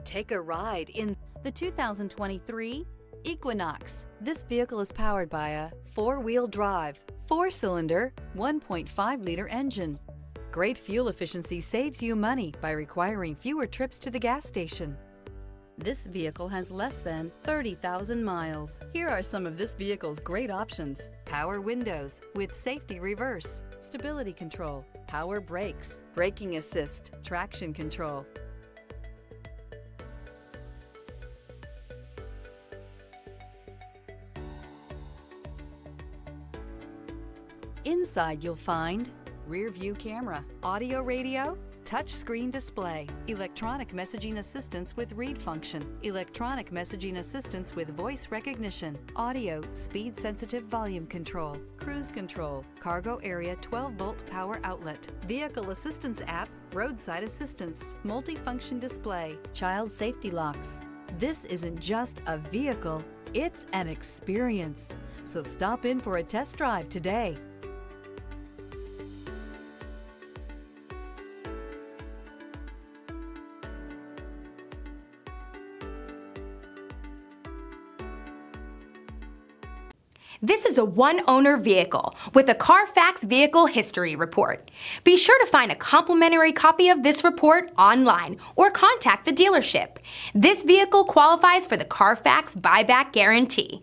Take a ride in the 2023 Equinox. This vehicle is powered by a four-wheel drive, four-cylinder, 1.5-liter engine. Great fuel efficiency saves you money by requiring fewer trips to the gas station. This vehicle has less than 30,000 miles. Here are some of this vehicle's great options: power windows with safety reverse, stability control, power brakes, braking assist, traction control. Inside you'll find rear view camera, audio radio, touchscreen display, electronic messaging assistance with read function, electronic messaging assistance with voice recognition, audio speed-sensitive volume control, cruise control, cargo area 12-volt power outlet, vehicle assistance app, roadside assistance, multifunction display, child safety locks. This isn't just a vehicle, it's an experience. So stop in for a test drive today. This is a one-owner vehicle with a Carfax Vehicle History Report. Be sure to find a complimentary copy of this report online or contact the dealership. This vehicle qualifies for the Carfax Buyback Guarantee.